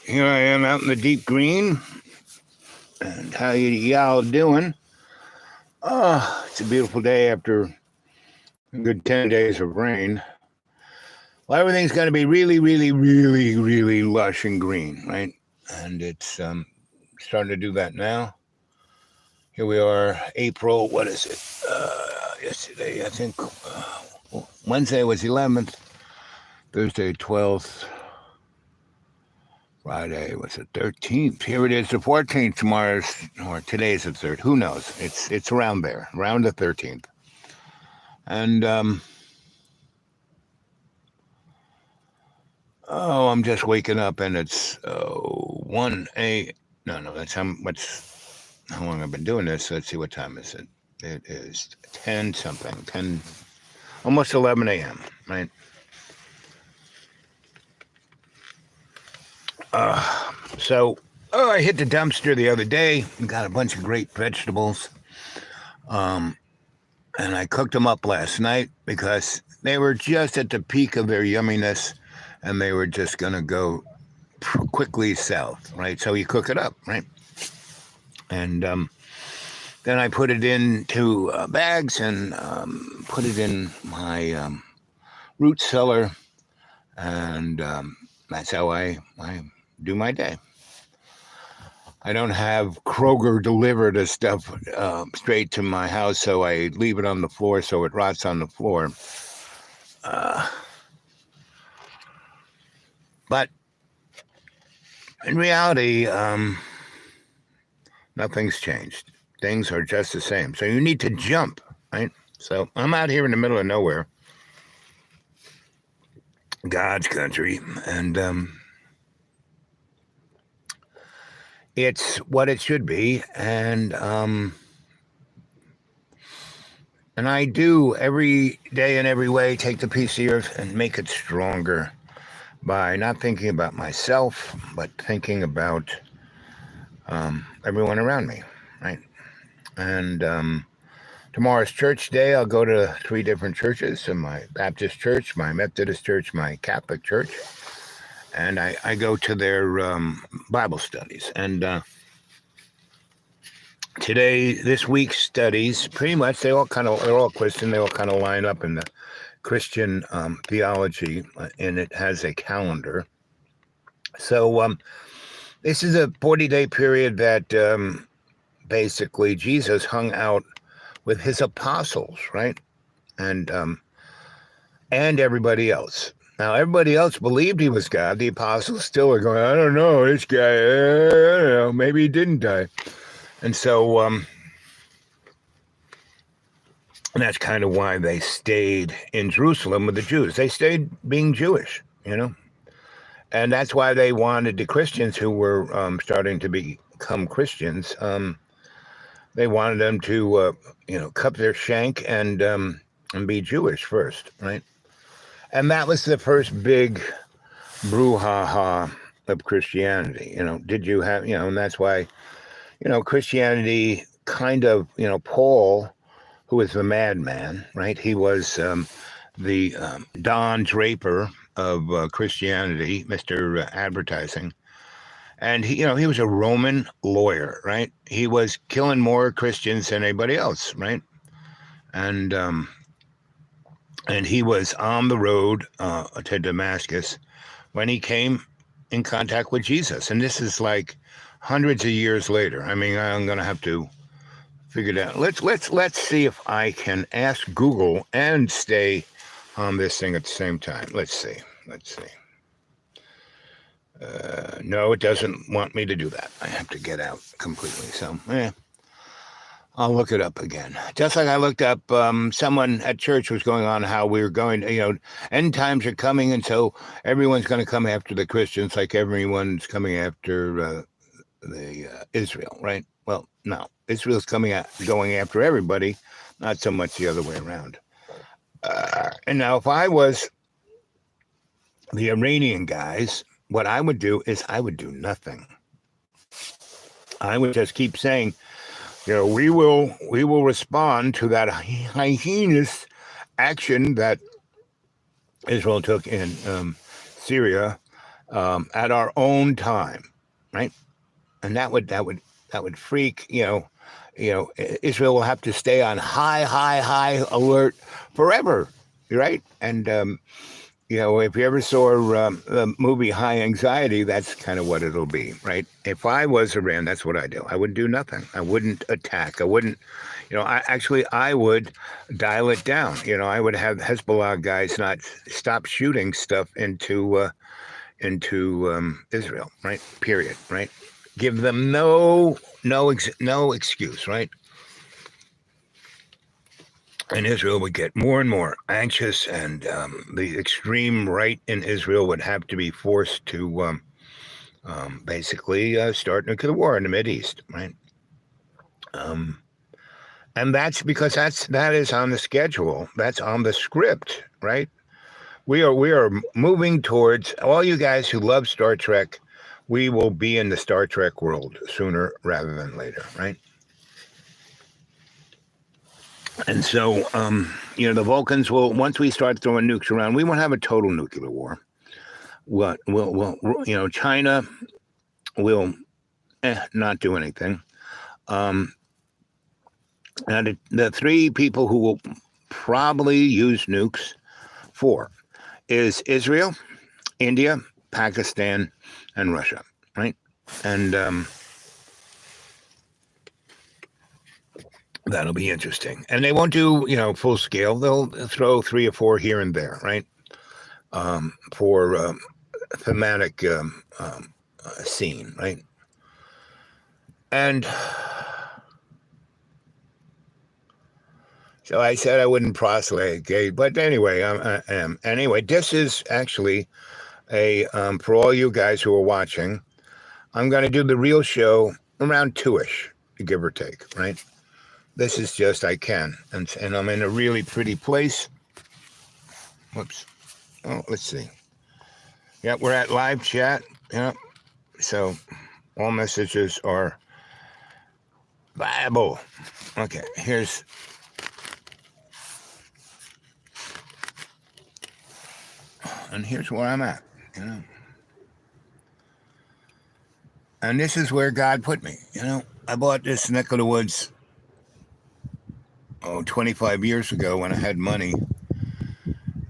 Here I am out in the deep green. And how y'all doing? It's a beautiful day after a good 10 days of rain. Well, everything's going to be really, really, really, really lush and green, right? And it's starting to do that now. Here we are, April, what is it? Yesterday, I think, Wednesday was 11th, Thursday, 12th, Friday was the 13th. Here it is, the 14th. Tomorrow's, or today's the 3rd. Who knows? It's around there, around the 13th. And, I'm just waking up and it's 1 a. No, that's how long I've been doing this. Let's see, what time is it? It is 10 something, 10, almost 11 a.m., right? So I hit the dumpster the other day and got a bunch of great vegetables. And I cooked them up last night because they were just at the peak of their yumminess and they were just going to go quickly south, right? So you cook it up, right? And then I put it into bags and put it in my root cellar. And that's how I do my day. I don't have Kroger deliver the stuff straight to my house, so I leave it on the floor so it rots on the floor. But in reality, nothing's changed. Things are just the same. So you need to jump, right? So I'm out here in the middle of nowhere, God's country, and it's what it should be, and I do every day in every way take the piece of the earth and make it stronger by not thinking about myself, but thinking about everyone around me, right? And tomorrow's church day. I'll go to 3 different churches: my Baptist church, my Methodist church, my Catholic church. And I go to their Bible studies. And this week's studies, pretty much, they're all Christian. They all kind of line up in the Christian theology, and it has a calendar. So this is a 40-day period that basically Jesus hung out with his apostles, right? And everybody else. Now, everybody else believed he was God. The apostles still are going, I don't know, this guy, I don't know, maybe he didn't die. And so and that's kind of why they stayed in Jerusalem with the Jews. They stayed being Jewish, And that's why they wanted the Christians who were starting to become Christians. They wanted them to, cut their shank and be Jewish first, right? And that was the first big brouhaha of Christianity. Did you have, and that's why, Christianity kind of, Paul, who was the madman, right? He was the Don Draper of Christianity, Mr. Advertising. And he was a Roman lawyer, right? He was killing more Christians than anybody else, right? And he was on the road to Damascus when he came in contact with Jesus. And this is like hundreds of years later. I mean, I'm going to have to figure it out. Let's see if I can ask Google and stay on this thing at the same time. Let's see. No, it doesn't want me to do that. I have to get out completely. So, I'll look it up again. Just like I looked up, someone at church was going on how we were going to, end times are coming, and so everyone's going to come after the Christians like everyone's coming after Israel, right? Well, no, Israel's going after everybody, not so much the other way around. And now if I was the Iranian guys, what I would do is I would do nothing. I would just keep saying, we will respond to that heinous action that Israel took in Syria at our own time, right? And that would freak. Israel will have to stay on high alert forever, right? And if you ever saw the movie High Anxiety, that's kind of what it'll be, right? If I was Iran, that's what I do. I would do nothing. I wouldn't attack. I wouldn't, I would dial it down. I would have Hezbollah guys not stop shooting stuff into Israel, right? Period, right? Give them no excuse, right? And Israel would get more and more anxious, and the extreme right in Israel would have to be forced to basically start nuclear war in the Mideast, right? And that's because that is on the schedule. That's on the script, right? We are moving towards, all you guys who love Star Trek. We will be in the Star Trek world sooner rather than later, right? And so, the Vulcans will, once we start throwing nukes around, we won't have a total nuclear war. China will not do anything. And the three people who will probably use nukes for is Israel, India, Pakistan, and Russia, right? And that'll be interesting. And they won't do, full scale. They'll throw 3 or 4 here and there, right? For thematic scene, right? And so I said I wouldn't proselyte, but anyway, I am. Anyway, this is actually for all you guys who are watching, I'm going to do the real show around 2-ish, give or take, right? This is just, I can. And I'm in a really pretty place. Whoops. Oh, let's see. Yeah, we're at live chat. Yeah. So all messages are viable. Okay, here's. And here's where I'm at, And this is where God put me, I bought this neck of the woods 25 years ago when I had money,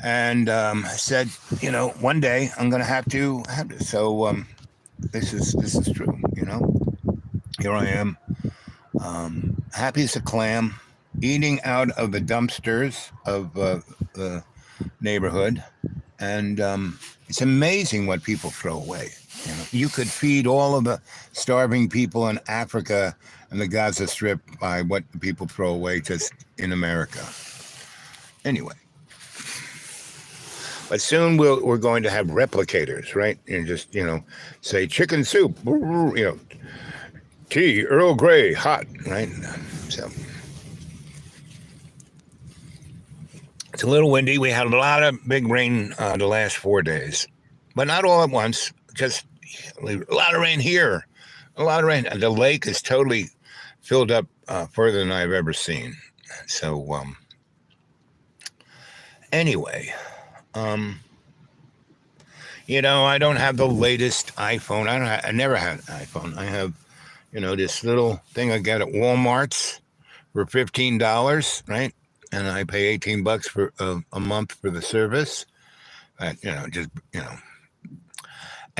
and said, one day I'm going to have this. So this is true, Here I am, happy as a clam, eating out of the dumpsters of the neighborhood, and it's amazing what people throw away. You could feed all of the starving people in Africa and the Gaza Strip by what people throw away just in America. Anyway, but soon we're going to have replicators, right? And just say chicken soup, tea, Earl Grey, hot, right? So it's a little windy. We had a lot of big rain the last 4 days, but not all at once. Just a lot of rain here, a lot of rain. The lake is totally filled up further than I've ever seen. So anyway, I don't have the latest iPhone. I never had an iPhone. I have, this little thing I get at Walmart's for $15, right? And I pay $18 for a month for the service.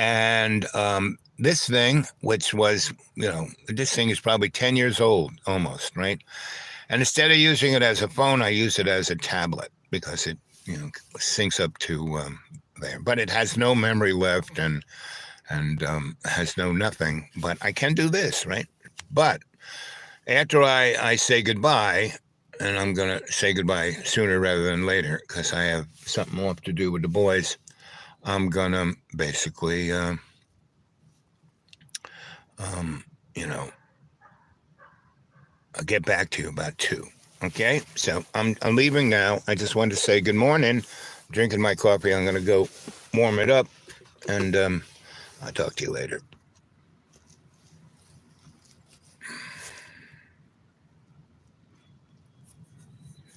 And this thing, which was, this thing is probably 10 years old almost, right? And instead of using it as a phone, I use it as a tablet because it, syncs up to there. But it has no memory left and has no nothing. But I can do this, right? But after I say goodbye, and I'm going to say goodbye sooner rather than later because I have something off to do with the boys, I'm going to basically, I'll get back to you about 2. Okay? So I'm leaving now. I just wanted to say good morning. Drinking my coffee. I'm going to go warm it up, and I'll talk to you later.